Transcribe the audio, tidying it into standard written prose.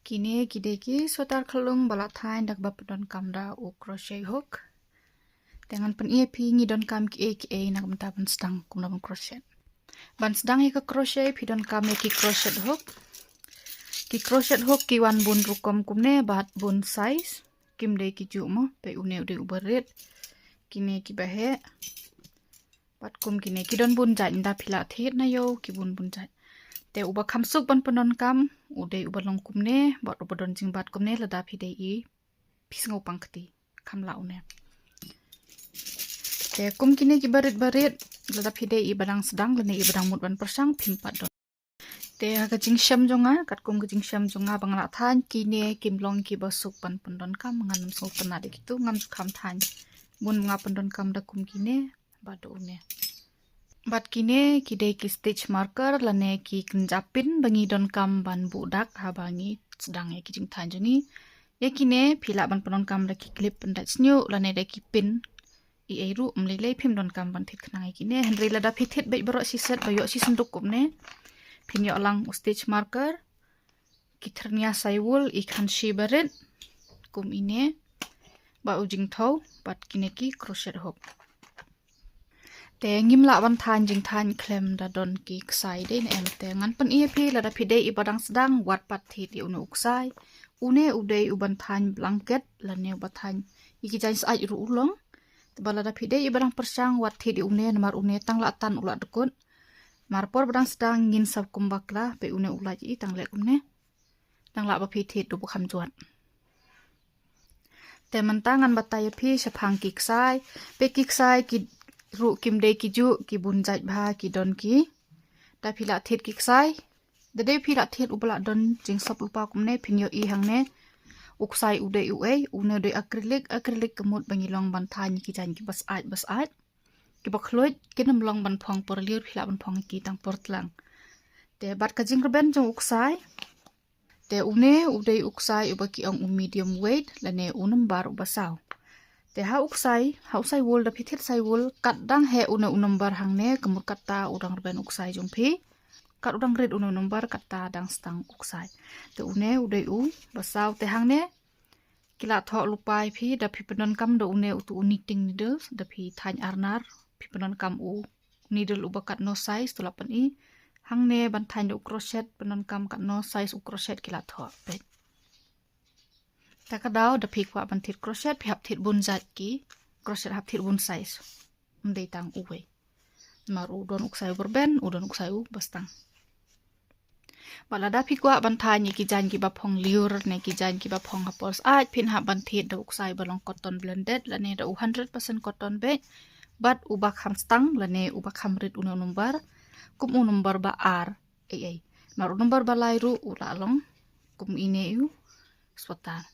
Kini kideki sotar kalung balathain dak bapdon kamda u crochet hook. Dengan pen ia pi ngidon kam ki nak benta ban sedang kumna ban crochet. Ban sedang ke crochet pi don kam ki crochet hook. Ki crochet hook ki wan bun rukom kumne bat bun size. Kim de ki ju mo pe une ude uberit. Kini ki bahe. Bat kum kini ki don bun jat nda pila thit na yo ki bun jat. Te uba kamsuk ban penon kam ude uba long kumne bat uba don jing bat kumne lada pide I pisngo pangkti kam laune. Te kum kini ki barit lada pide I badang sedang lene I badang mut ban persang pimpat don. Te ha jing syam jonga kat kum jing syam jonga bangla than kini kim long ki basuk ban pendon kam nganam so penade kitu ngam kam than bun nga pendon kam da kum kini bado une. Bat kini kide ki stitch marker lane ki kenjapin bangi don kam ban budak ha bangi sedang ki jing than joni. Ya kini pila ban penon kam da ki clip pendat snyu lane da ki pin I eru mlele phim don kam ban thit khnang kini henry lada phithit be baro si set bayo si senduk kumne pin yo lang stitch marker ki thernia saiwul I khan shi barit kum ine ba ujing thau bat kini ki crochet hook. Te ngimla ban than jing than klem da don ki ksai de em te ngan pen ia pi lada pide I badang sedang wat pat thit I unu uksai une ude uban than blanket lane uba than iki jais ai ru ulong balada pide I badang persang wat thit I une namar une tang la tan ulat dekut marpor badang sedang ngin sab kumbakla pe une ulat I tang le kumne tang la ba pi thit du bukham juat. Te mentangan batai pi sepang ki ksai pe ki ksai ki ru kim de ki ju ki bun jait bha ki don ki ta phila thit ki ksai de de phila thit ubala don jing sap upa kumne phinyo I hangne uksai ude ue une de acrylic kemut bangilong ban than ki jan ki bas ai ki bakhloi kinam long ban phong por liur phila ban phong ki tang portlang te bat ka jing rben jong uksai te une ude uksai uba ki ong medium weight lane unum bar ubasaw. Te ha usai wol da phithit sai wol kat dang he una number hangne kemur kata udang rben uksai jongphi kat udang red una number kata dang stang uksai te une ude u basaw te hangne kila tho lupai phi da phi penon kam do une utu knitting needles da phi thain arnar phi penon kam u needle ubakat no size tulapan I hangne ban thain do crochet penon kam kat no size u crochet kila tho pe takadaw da phi kwa ban thit crochet phi hap thit bun jat ki crochet hap thit bun size mdei tang uwe maru don uksai berben udon uksai u bastang balada phi kwa ban thain ki jan ki ba phong liur ne ki jan ki ba phong hapos ai phin hap ban thit da uksai balong cotton blended lane da 100% cotton be but uba kham stang lane uba kham rit uno number kum u number ba r ai maru number ba lai ru ula long kum ine u spotar